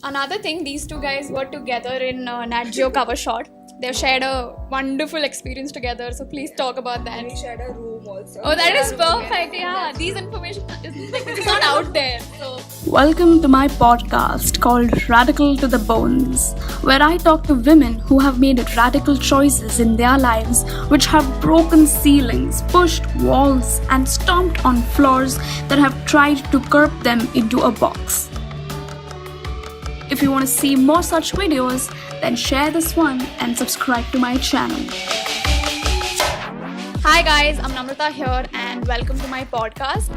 another thing, these two guys were together in NatGeo Covershot. They've shared a wonderful experience together, so please talk about that. We shared a room also. Oh, that is perfect. Yeah, these information is not out there. So. Welcome to my podcast called Radical to the Bones, where I talk to women who have made radical choices in their lives which have broken ceilings, pushed walls, and stomped on floors that have tried to curb them into a box. If you want to see more such videos, then share this one and subscribe to my channel. Hi guys, I'm Namrata here and welcome to my podcast.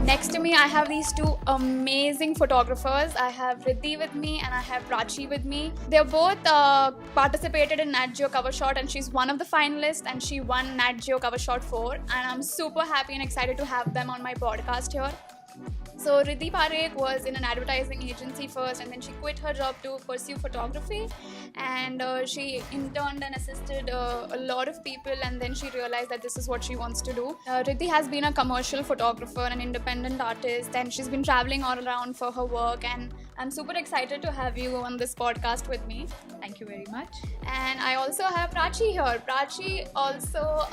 Next to me I have these two amazing photographers. I have Riddhi with me and I have Prachi with me. They're both participated in NatGeo Covershot and she's one of the finalists and she won NatGeo Covershot 4 and I'm super happy and excited to have them on my podcast here. So Riddhi Parekh was in an advertising agency first and then she quit her job to pursue photography and she interned and assisted a lot of people and then she realized that this is what she wants to do. Riddhi has been a commercial photographer, an independent artist and she's been traveling all around for her work and I'm super excited to have you on this podcast with me. Thank you very much. And I also have Prachi here. Prachi also,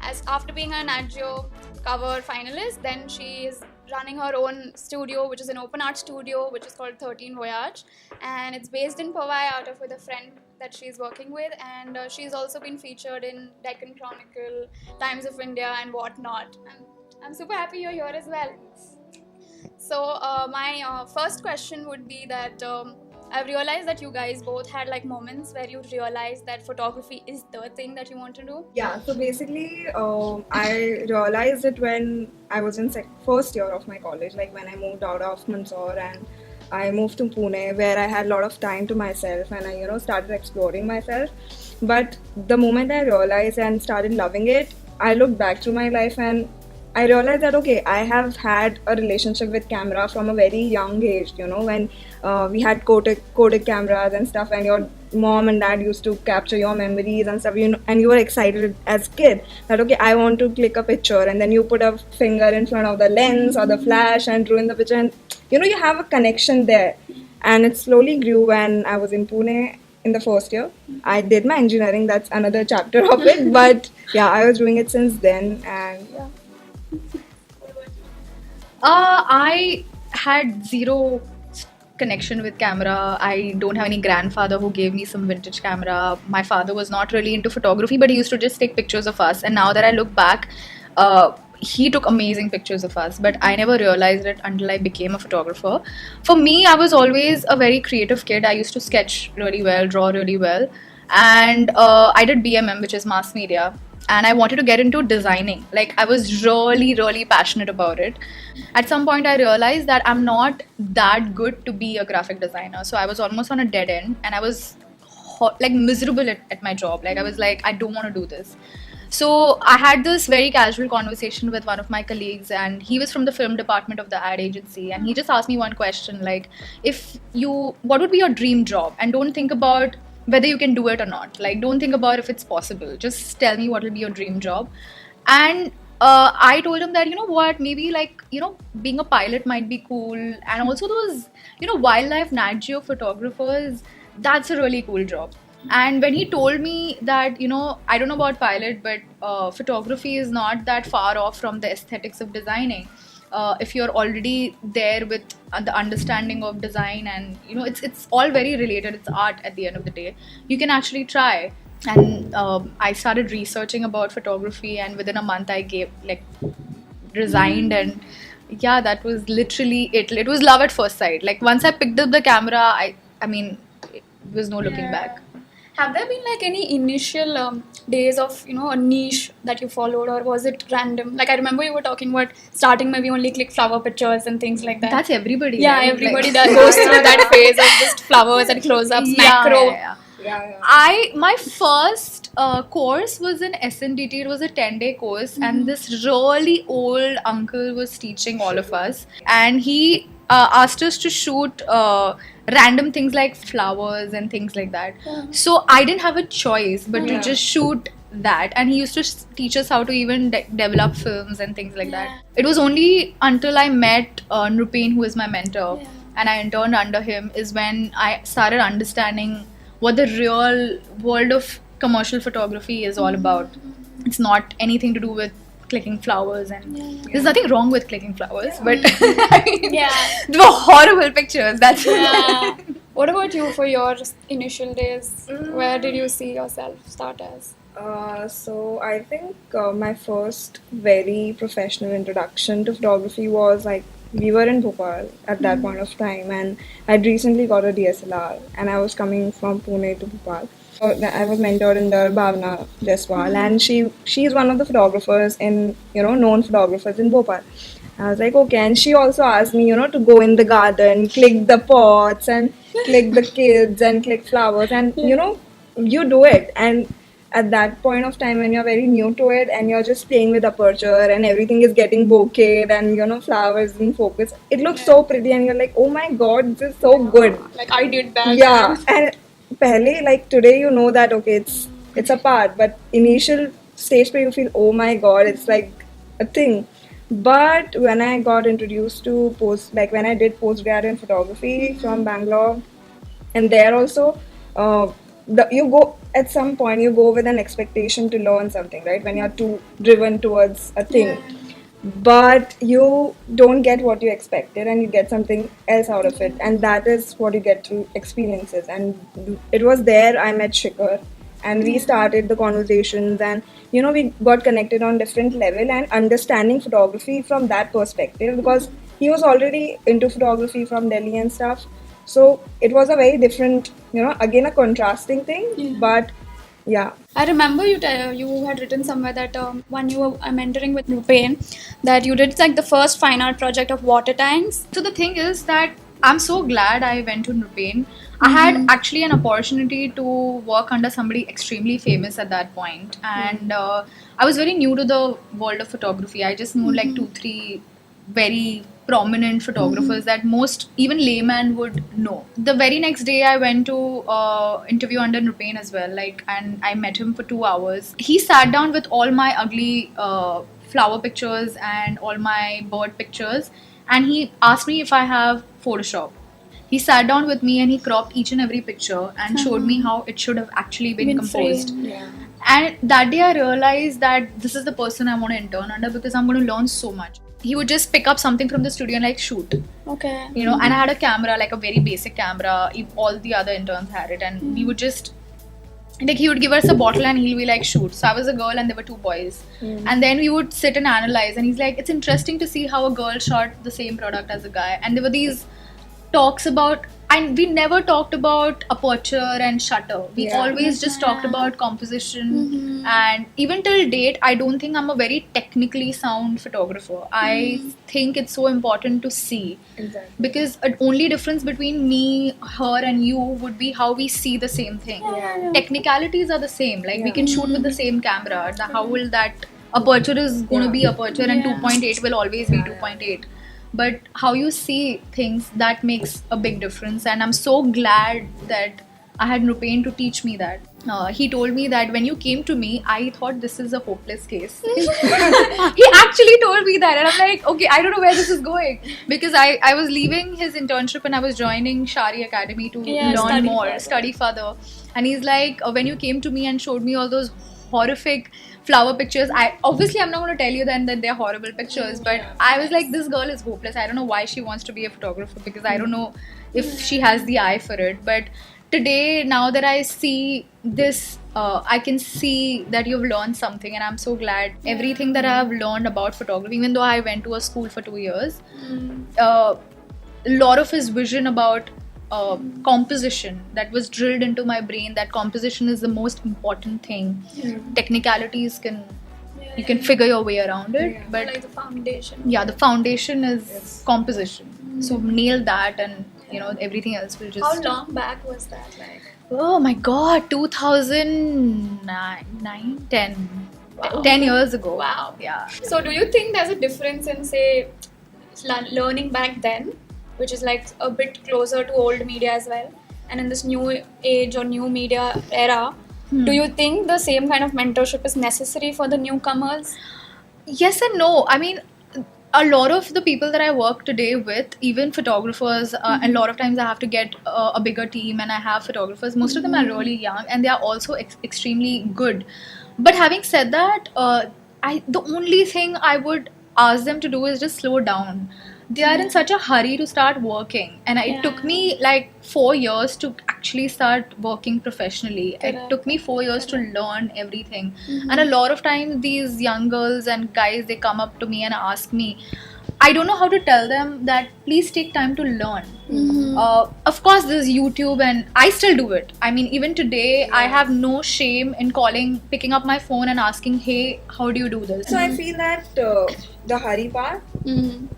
as after being a NatGeo cover finalist, then she is running her own studio, which is an open art studio, which is called 13 Voyage, and it's based in Powai out of with a friend that she's working with, and she's also been featured in Deccan Chronicle, Times of India, and whatnot. And I'm super happy you're here as well. So my first question would be that I've realized that you guys both had like moments where you realized that photography is the thing that you want to do. Yeah, so basically, I realized it when I was in first year of my college, like when I moved out of Mysore and I moved to Pune, where I had a lot of time to myself and I, started exploring myself. But the moment I realized and started loving it, I looked back through my life and I realized that, okay, I have had a relationship with camera from a very young age, when we had Kodak cameras and stuff and your mom and dad used to capture your memories and stuff, and you were excited as a kid that, okay, I want to click a picture and then you put a finger in front of the lens or the flash and ruin the picture and, you have a connection there. And it slowly grew when I was in Pune in the first year. I did my engineering, that's another chapter of it, but yeah, I was doing it since then and yeah. I had zero connection with camera. I don't have any grandfather who gave me some vintage camera. My father was not really into photography, but he used to just take pictures of us. And now that I look back, he took amazing pictures of us, but I never realized it until I became a photographer. For me, I was always a very creative kid. I used to sketch really well, draw really well. And I did BMM, which is mass media. And I wanted to get into designing. Like, I was really, really passionate about it. At some point, I realized that I'm not that good to be a graphic designer. So I was almost on a dead end and I was miserable at my job. Like, I was like, I don't want to do this. So I had this very casual conversation with one of my colleagues and he was from the film department of the ad agency. And he just asked me one question, like, what would be your dream job? And don't think about whether you can do it or not. Like, don't think about if it's possible. Just tell me what will be your dream job. And I told him that, maybe being a pilot might be cool. And also those, wildlife NatGeo photographers, that's a really cool job. And when he told me that, I don't know about pilot, but photography is not that far off from the aesthetics of designing. If you're already there with the understanding of design and it's all very related, it's art at the end of the day, you can actually try. And I started researching about photography and within a month I resigned and yeah, that was literally it was love at first sight. Like, once I picked up the camera, I mean there was no looking back. Have there been like any initial days of a niche that you followed, or was it random? Like, I remember you were talking about starting maybe only click flower pictures and things like that. That's everybody. Yeah, right? everybody goes through that phase of just flowers and close-ups, macro. Yeah. My first course was in SNDT. It was a 10-day course, and this really old uncle was teaching all of us, and he asked us to shoot random things like flowers and things like that. So I didn't have a choice but to just shoot that, and he used to teach us how to even develop films and things like that. It was only until I met Nrupin, who is my mentor, and I interned under him is when I started understanding what the real world of commercial photography is all about. It's not anything to do with clicking flowers, and there's nothing wrong with clicking flowers, but they were horrible pictures. That's Yeah. What about you for your initial days? Where did you see yourself start as? So I think my first very professional introduction to photography was like we were in Bhopal at that point of time, and I'd recently got a DSLR, and I was coming from Pune to Bhopal. So I was mentored under Bhavna Jaiswal, and she's one of the photographers in known photographers in Bhopal. I was like, okay, and she also asked me, to go in the garden, click the pots, and click the kids, and click flowers, and you do it. And at that point of time, when you're very new to it, and you're just playing with aperture, and everything is getting bokeh'd, and flowers in focus, it looks so pretty, and you're like, oh my god, this is so good. Like I did that. Yeah, and pehle, like today, you know that okay, it's a part, but initial stage where you feel, oh my god, it's like a thing. But when I got introduced to when I did postgrad in photography from Bangalore, and there also, you go at some point you go with an expectation to learn something, right? When you're too driven towards a thing, but you don't get what you expected, and you get something else out of it, and that is what you get through experiences. And it was there I met Shikhar, and we started the conversations, and we got connected on different level and understanding photography from that perspective, because he was already into photography from Delhi and stuff. So it was a very different, again a contrasting thing, but yeah. I remember you had written somewhere that when you were mentoring with Rupen, that you did like the first fine art project of water tanks. So the thing is that I'm so glad I went to Nupain. I had actually an opportunity to work under somebody extremely famous at that point, and I was very new to the world of photography. I just knew like 2-3 very prominent photographers that most even layman would know. The very next day I went to interview under Nupain as well, and I met him for 2 hours. He sat down with all my ugly flower pictures and all my bird pictures, and he asked me if I have Photoshop. He sat down with me and he cropped each and every picture and showed me how it should have actually been composed. And that day I realized that this is the person I want to intern under, because I'm going to learn so much. He would just pick up something from the studio and shoot. Okay. And I had a camera, like a very basic camera. All the other interns had it, and we would just he would give us a bottle and he'll be like, shoot. So I was a girl and there were 2 boys, and then we would sit and analyze, and he's like, it's interesting to see how a girl shot the same product as a guy. And there were these talks about, and we never talked about aperture and shutter. We always just talked about composition. And even till date, I don't think I'm a very technically sound photographer. I think it's so important to see. Exactly. Because the only difference between me, her and you would be how we see the same thing. Technicalities are the same. We can shoot with the same camera. How will that aperture is going to be aperture, and 2.8 will always be 2.8. But how you see things, that makes a big difference. And I'm so glad that I had Nupain to teach me that. He told me that when you came to me, I thought this is a hopeless case. He actually told me that, and I'm like, okay, I don't know where this is going. Because I was leaving his internship and I was joining Shari Academy to learn more, study further. And he's like, when you came to me and showed me all those horrific flower pictures, I'm not going to tell you then that they're horrible pictures, but I was like, this girl is hopeless. I don't know why she wants to be a photographer, because I don't know if she has the eye for it. But today, now that I see this, I can see that you've learned something, and I'm so glad. Everything that I have learned about photography, even though I went to a school for 2 years, a lot of his vision about composition that was drilled into my brain, that composition is the most important thing. Technicalities you can figure your way around it, but like the foundation. The foundation is composition. So nail that, and everything else will just. How long back was that? Oh my god, 2009, 10. Wow. 10 years ago. Wow. Yeah. So do you think there's a difference in, say, learning back then, which is like a bit closer to old media as well, and in this new age or new media era, do you think the same kind of mentorship is necessary for the newcomers? Yes and no. I mean, a lot of the people that I work today with, even photographers, and a lot of times I have to get a bigger team and I have photographers. Most of them are really young and they are also extremely good. But having said that, the only thing I would ask them to do is just slow down. They are in such a hurry to start working, and it took me like 4 years to actually start working professionally. It took me 4 years to learn everything. And a lot of times these young girls and guys, they come up to me and ask me, I don't know how to tell them that please take time to learn. Of course, there's YouTube, and I still do it. I mean, even today, I have no shame in picking up my phone and asking, hey, how do you do this? So I feel that the hurry part,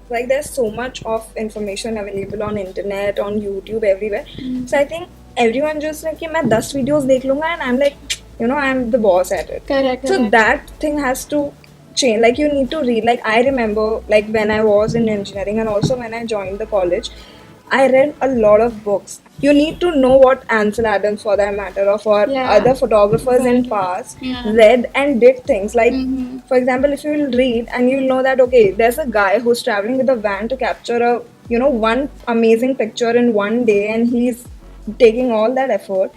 like there's so much of information available on internet, on YouTube, everywhere. So I think everyone just like, मैं 10 videos देख लूँगा, and I'm like, I'm the boss at it. Correct. So that thing has to change. Like you need to read. Like I remember, like when I was in engineering and also when I joined the college, I read a lot of books. You need to know what Ansel Adams, for that matter, or for other photographers in past read and did things. Like, for example, if you will read and you'll know that, okay, there's a guy who's traveling with a van to capture a, one amazing picture in one day, and he's taking all that effort.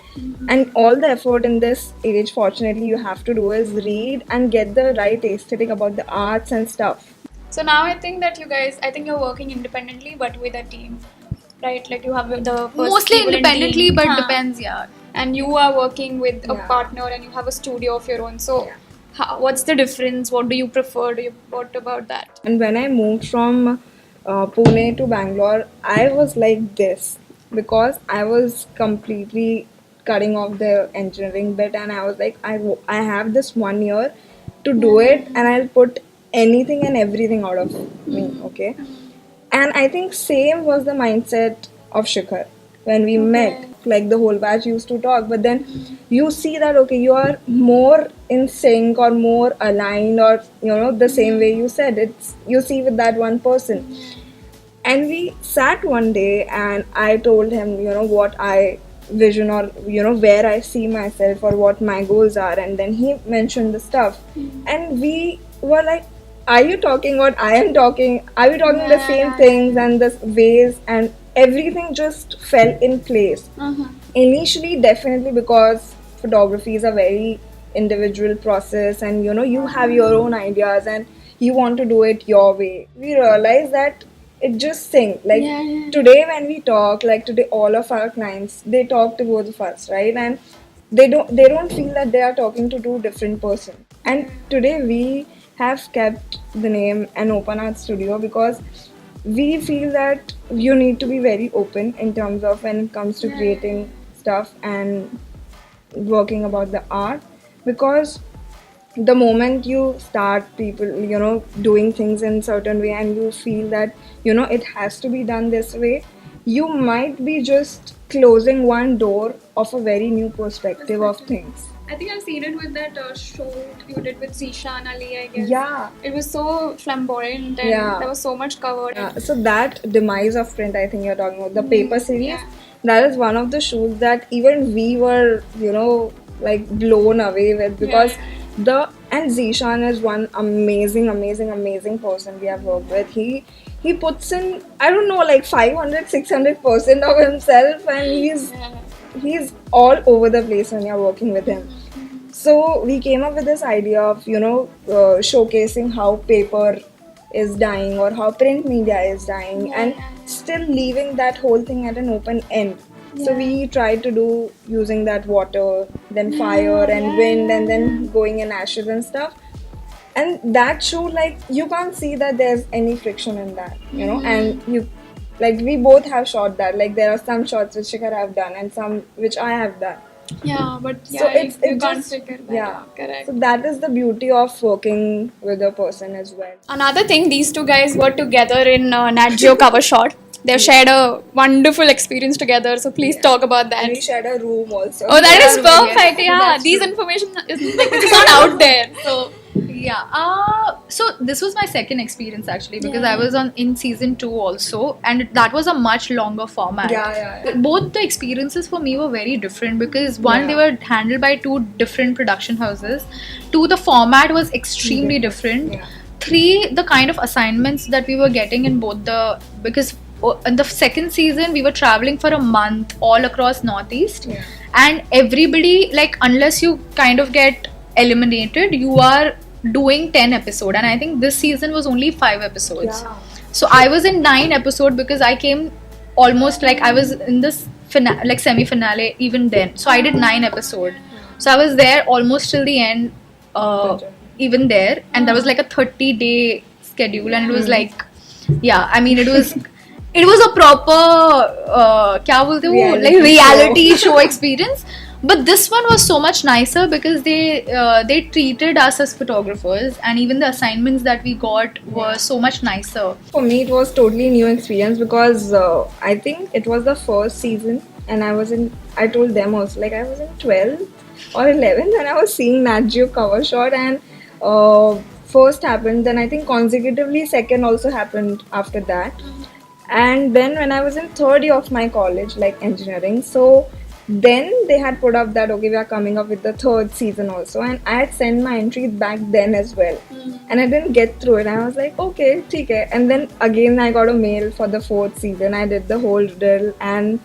And all the effort in this age, fortunately, you have to do is read and get the right aesthetic about the arts and stuff. So now I think that you're working independently but with a team, right? Like you have the mostly independently, but depends, and you are working with a partner and you have a studio of your own. So what's the difference? What do you prefer? What about that? And when I moved from Pune to Bangalore, I was like this because I was completely cutting off the engineering bit, and I was like, I have this 1 year to do it, and I'll put anything and everything out of me, okay? And I think same was the mindset of Shikhar when we met. Like the whole batch used to talk, but then you see that, okay, you are more in sync or more aligned, or the same way you said it's, you see with that one person. And we sat one day and I told him, what I vision, or where I see myself or what my goals are, and then he mentioned the stuff, and we were like, are you talking what I am talking? Are we talking the same things and the ways? And everything just fell in place. Initially, definitely, because photography is a very individual process, and you have your own ideas and you want to do it your way. We realized that it just sync. Like today when we talk, like today all of our clients, they talk to both of us, right? And they don't feel that they are talking to two different persons. And today we have kept the name an open art studio because we feel that you need to be very open in terms of when it comes to creating stuff and working about the art, because the moment you start people doing things in certain way and you feel that it has to be done this way, you might be just closing one door of a very new perspective of things. I think I've seen it with that show you did with Zishan Ali, I guess. Yeah. It was so flamboyant and there was so much covered. Yeah. So that demise of print, I think you're talking about, the paper series, that is one of the shows that even we were, like blown away with, because and Zishan is one amazing person we have worked with. He puts in, I don't know, like 500-600% of himself, and he's all over the place when you're working with him. So we came up with this idea of showcasing how paper is dying or how print media is dying, and still leaving that whole thing at an open end. So we tried to do using that water, then fire and wind, and then going in ashes and stuff. And that show, like, you can't see that there's any friction in that, and we both have shot that. Like, there are some shots which Shikhar have done and some which I have done. Yeah, but so it's you can't just, figure that out. Correct. So that is the beauty of working with a person as well. Another thing, these two guys were together in NatGeo Covershot. They shared a wonderful experience together, so please talk about that. And we shared a room also. Oh, that is perfect. Yeah, these information is like, it's not out there. So so this was my second experience actually, because I was in season 2 also, and that was a much longer format. Both the experiences for me were very different, because one, they were handled by 2 different production houses. 2, the format was extremely different. three, the kind of assignments that we were getting in both because in the second season we were traveling for a month all across Northeast, and everybody, like, unless you kind of get eliminated, you are doing 10 episode, and I think this season was only 5 episodes. So I was in 9 episode because I came almost, like, I was in this semi-finale even then, so I did 9 episode, so I was there almost till the end, even there, and that was like a 30-day schedule, and it was like, yeah, I mean, it was a proper क्या बोलते हैं वो, like reality show experience. But this one was so much nicer because they treated us as photographers, and even the assignments that we got were so much nicer. For me, it was totally new experience because I think it was the first season, and I told them also, like, I was in 12th or 11th, and I was seeing NatGeo Covershot, and first happened, then I think consecutively second also happened after that. And then when I was in third year of my college, like engineering, so then they had put up that, okay, we are coming up with the third season also, and I had sent my entries back then as well, and I didn't get through it. I was like, okay, theek hai. And then again I got a mail for the fourth season. I did the whole drill, and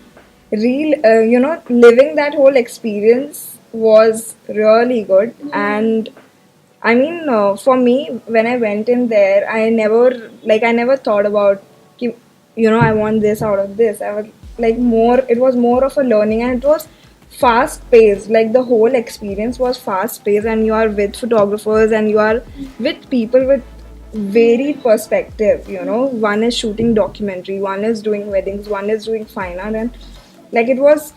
living that whole experience was really good. And I mean, for me, when I went in there, I never thought about, I want this out of this. I was like it was more of a learning, and it was fast paced. Like, the whole experience was fast paced, and you are with photographers, and you are with people with varied perspective. One is shooting documentary, one is doing weddings, one is doing fine art, and like, it was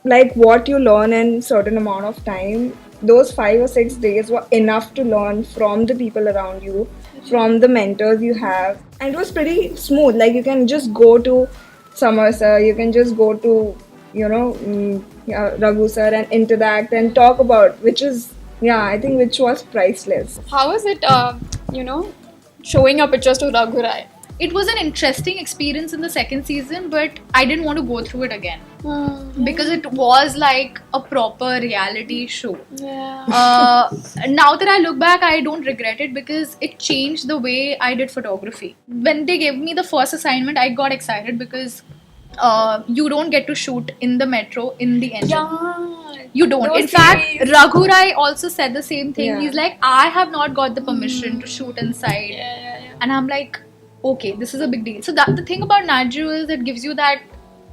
like what you learn in certain amount of time. Those 5 or 6 days were enough to learn from the people around you, from the mentors you have, and it was pretty smooth. Like, you can just go to Summer sir, you can just go to Raghu sir and interact and talk about, which was priceless. How was it, showing your pictures to Raghu Rai? It was an interesting experience in the second season, but I didn't want to go through it again because it was like a proper reality show. Now that I look back, I don't regret it because it changed the way I did photography. When they gave me the first assignment, I got excited because you don't get to shoot in the metro in the engine. You don't. No, in fact, series. Raghu Rai also said the same thing. Yeah. He's like, I have not got the permission to shoot inside. And I'm like, okay, this is a big deal. So the thing about NatGeo is it gives you that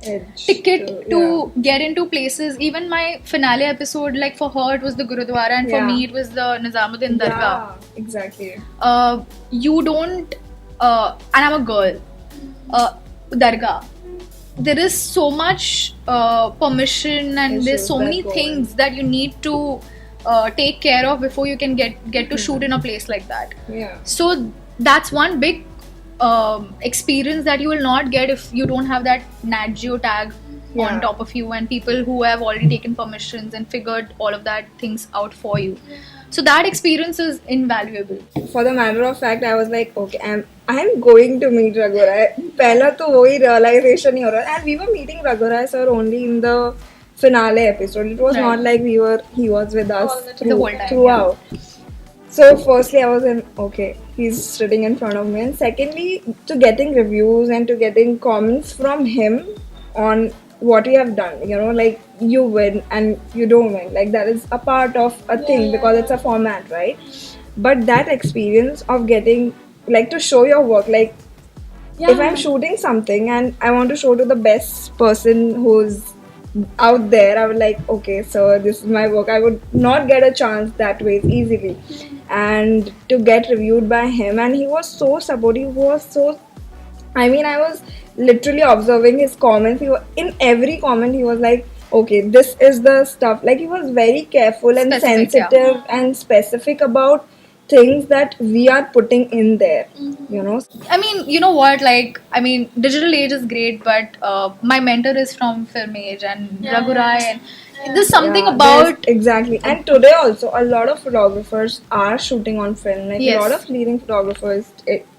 Edge ticket to get into places. Even my finale episode, like, for her it was the Gurudwara, and for me it was the Nizamuddin Dargah. Yeah, exactly. You don't, and I'm a girl, Dargah. There is so much permission, and there's so many things that you need to take care of before you can get to shoot in a place like that. Yeah. So that's one big experience that you will not get if you don't have that NatGeo tag on top of you, and people who have already taken permissions and figured all of that things out for you. So that experience is invaluable. For the matter of fact, I was like, okay, I'm going to meet Raghu Rai. Pehla to wohi realization hi ho raha. And we were meeting Raghu Rai sir only in the finale episode. It was not like he was with us the whole time, throughout. So firstly, I was okay, he's sitting in front of me. And secondly, to getting reviews and to getting comments from him on what we have done, like, you win and you don't win. Like, that is a part of a thing because it's a format, right? But that experience of getting, like, to show your work, like, if I'm shooting something and I want to show to the best person who's out there, I would like, okay, so this is my work. I would not get a chance that way easily. And to get reviewed by him, and he was so supportive, I was literally observing his comments. In every comment he was like, okay, this is the stuff. Like, he was very careful and sensitive and specific about things that we are putting in there, I mean, you know what, like, digital age is great, but my mentor is from film age, and Raghu Rai, and there's something about exactly. And today also a lot of photographers are shooting on film. Like, a lot of leading photographers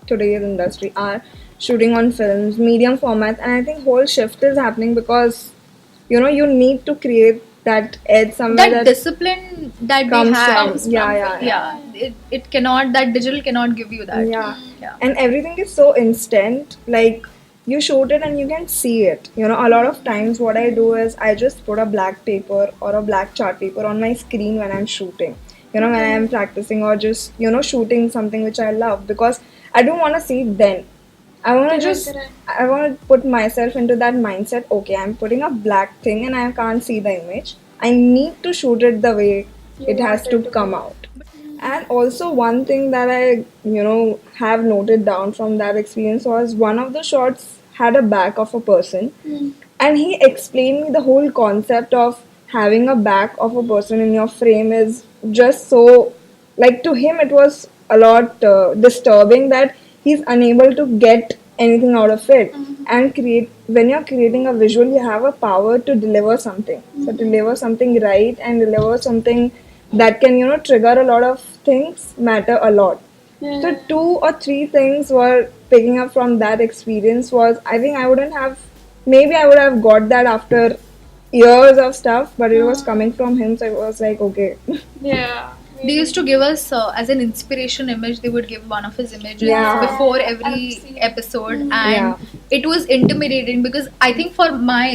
today's industry are shooting on films, medium formats, and I think whole shift is happening because you need to create that edge somewhere that discipline that they comes have. from. Yeah. It cannot, that digital cannot give you that. Yeah. And everything is so instant. Like, you shoot it and you can see it. You know, a lot of times what I do is I just put a black paper or a black chart paper on my screen when I'm shooting. You know, when I'm practicing or just, you know, shooting something which I love, because I don't want to see it then. I want to I want to put myself into that mindset. Okay, I'm putting a black thing and I can't see the image. I need to shoot it the way it has to come out. And also, one thing that I, you know, have noted down from that experience was one of the shots had a back of a person, and he explained me the whole concept of having a back of a person in your frame is just so, like, to him it was a lot disturbing that he's unable to get anything out of it. And create, when you're creating a visual, you have a power to deliver something, so deliver something right and deliver something that can, you know, trigger a lot of things, matter a lot. So 2 or 3 things were picking up from that experience was, I think I wouldn't have, maybe I would have got that after years of stuff, but it was coming from him, so it was like, okay. Yeah. They used to give us as an inspiration image. They would give one of his images Yeah. before every episode, and Yeah. it was intimidating because I think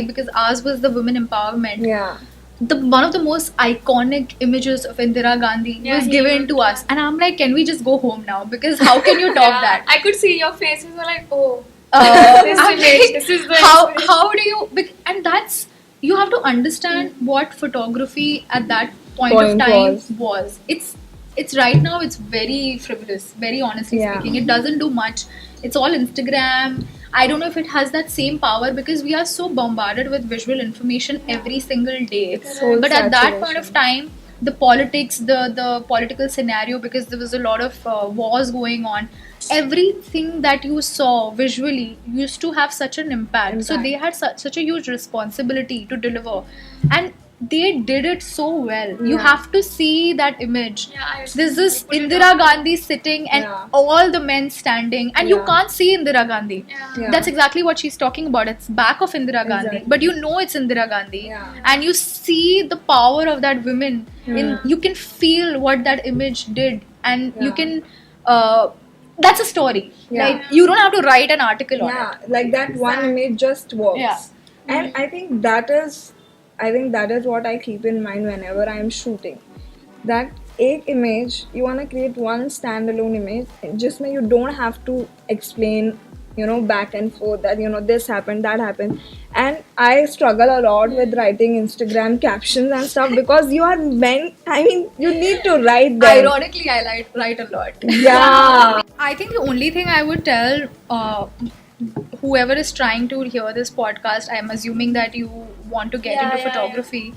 because ours was the women empowerment. Yeah. The one of the most iconic images of Indira Gandhi was given to us, and I'm like, can we just go home now? Because how can you top that? I could see your faces were like, oh, This I'm image, like, this is the how do you, and that's, you have to understand what photography at that point of time was. It's right now, it's very frivolous, very honestly speaking. It doesn't do much. It's all Instagram. I don't know if it has that same power because we are so bombarded with visual information every single day. But at that point of time, the politics, the political scenario, because there was a lot of wars going on, everything that you saw visually used to have such an impact. So they had such a huge responsibility to deliver, and they did it so well. You have to see that image. This is Indira Gandhi sitting and all the men standing, and you can't see Indira Gandhi. That's exactly what she's talking about. It's back of Indira Gandhi, but you know it's Indira Gandhi, and you see the power of that woman. You can feel what that image did, and you can. That's a story. Like, you don't have to write an article on it. Like that one image just works. And I think that is what I keep in mind whenever I am shooting. That एक image, you want to create one standalone image, जिसमें you don't have to explain, you know, back and forth that, you know, this happened, that happened. And I struggle a lot with writing Instagram captions and stuff because you are meant, I mean, you need to write them. Ironically, I write a lot. Yeah. I think the only thing I would tell whoever is trying to hear this podcast, I'm assuming that you want to get into photography.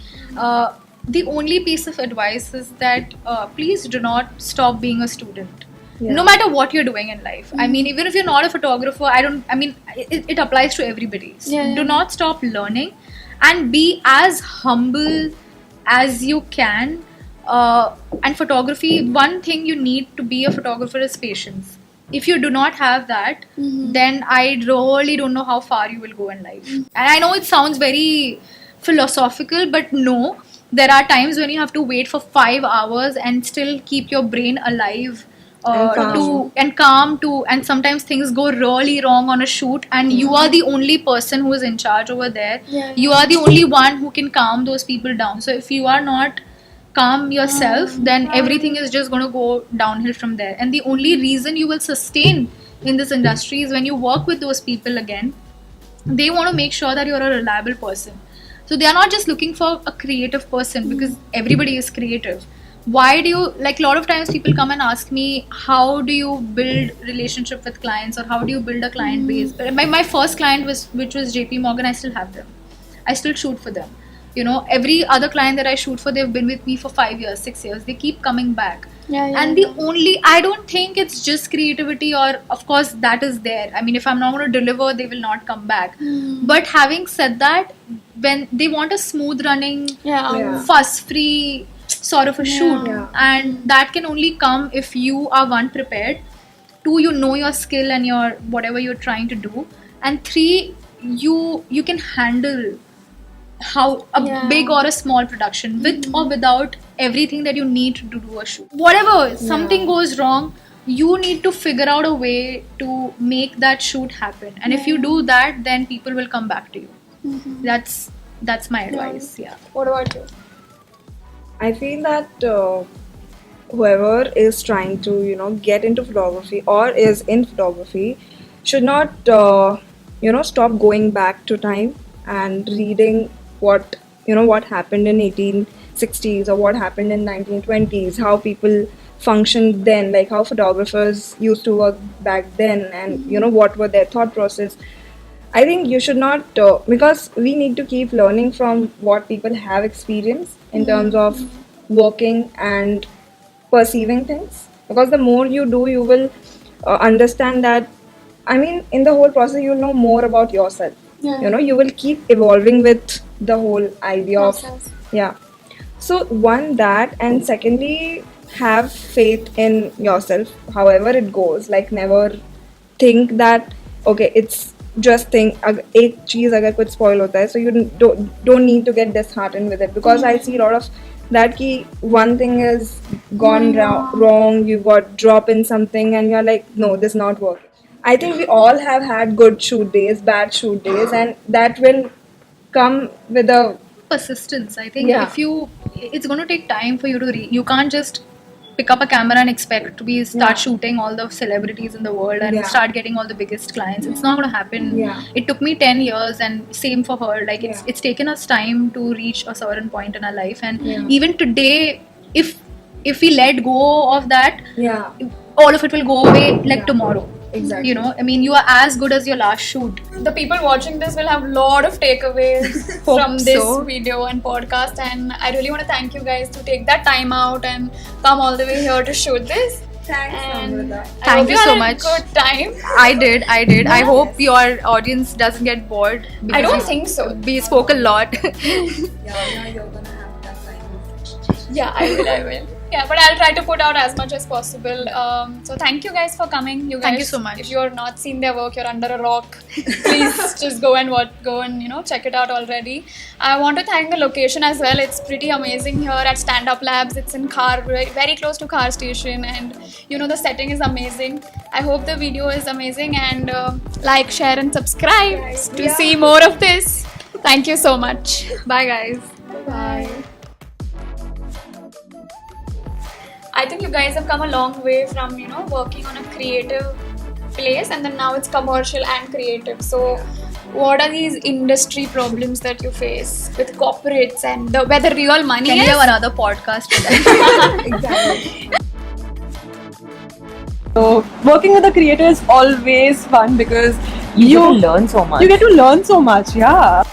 The only piece of advice is that please do not stop being a student. No matter what you're doing in life. I mean, even if you're not a photographer, it applies to everybody. So do not stop learning and be as humble as you can. And photography, one thing you need to be a photographer is patience. If you do not have that, then I really don't know how far you will go in life. And I know it sounds very philosophical, but no, there are times when you have to wait for 5 hours and still keep your brain alive. And calm too, and sometimes things go really wrong on a shoot, and you are the only person who is in charge over there. You are the only one who can calm those people down. So if you are not calm yourself, then everything is just going to go downhill from there. And the only reason you will sustain in this industry is when you work with those people again. They want to make sure that you're a reliable person. So they are not just looking for a creative person, because everybody is creative. Why do you, like, a lot of times people come and ask me, how do you build relationship with clients, or how do you build a client base? My first client which was JP Morgan. I still have them. I still shoot for them. You know, every other client that I shoot for, they've been with me for 5 years, 6 years. They keep coming back. I don't think it's just creativity, or of course that is there. I mean, if I'm not going to deliver, they will not come back. But having said that, when they want a smooth running, fuss-free sort of a shoot, and that can only come if you are, 1, prepared, 2, you know your skill and your whatever you're trying to do, and 3, you can handle how a big or a small production, with or without everything that you need to do a shoot. Whatever, something goes wrong, you need to figure out a way to make that shoot happen. And if you do that, then people will come back to you. That's my advice. Yeah. What about you? I feel that whoever is trying to, get into photography or is in photography should not, stop going back to time and reading what happened in 1860s or what happened in 1920s, how people functioned then, like how photographers used to work back then, and what were their thought process. I think you should not, because we need to keep learning from what people have experienced in terms of working and perceiving things. Because the more you do, you will understand that, in the whole process, you'll know more about yourself. You will keep evolving with the whole idea of, So, one, that, and secondly, have faith in yourself, however it goes. Like, never think that, okay, it's just think एक चीज अगर कुछ spoil होता है, so you don't need to get disheartened with it, because I see a lot of that ki one thing is gone wrong, you got drop in something and you're like, no, this is not working. I think we all have had good shoot days, bad shoot days, and that will come with a persistence. I think it's going to take time for you to you can't just pick up a camera and expect to start shooting all the celebrities in the world and start getting all the biggest clients. It's not going to happen. It took me 10 years, and same for her. Like it's taken us time to reach a certain point in our life, and even today, if we let go of that, all of it will go away like tomorrow. Exactly. You are as good as your last shoot. The people watching this will have a lot of takeaways from this video and podcast, and I really want to thank you guys to take that time out and come all the way here to shoot this. Thanks, Namrata. Thank you so much. Good time. I did. I hope your audience doesn't get bored. I don't think so. We spoke a lot. Now you're gonna have that time. Yeah, I will. Yeah, but I'll try to put out as much as possible. So thank you guys for coming. Thank you so much. If you're not seen their work, you're under a rock. Please just go and check it out already. I want to thank the location as well. It's pretty amazing here at Stand Up Labs. It's in Khar, very close to Khar station, and the setting is amazing. I hope the video is amazing, and like, share, and subscribe to see more of this. Thank you so much. Bye, guys. Bye. I think you guys have come a long way from working on a creative place, and then now it's commercial and creative. So what are these industry problems that you face with corporates and where the real money is? Can we have another podcast for that? Exactly. So working with a creator is always fun because you get to learn so much. You get to learn so much, yeah.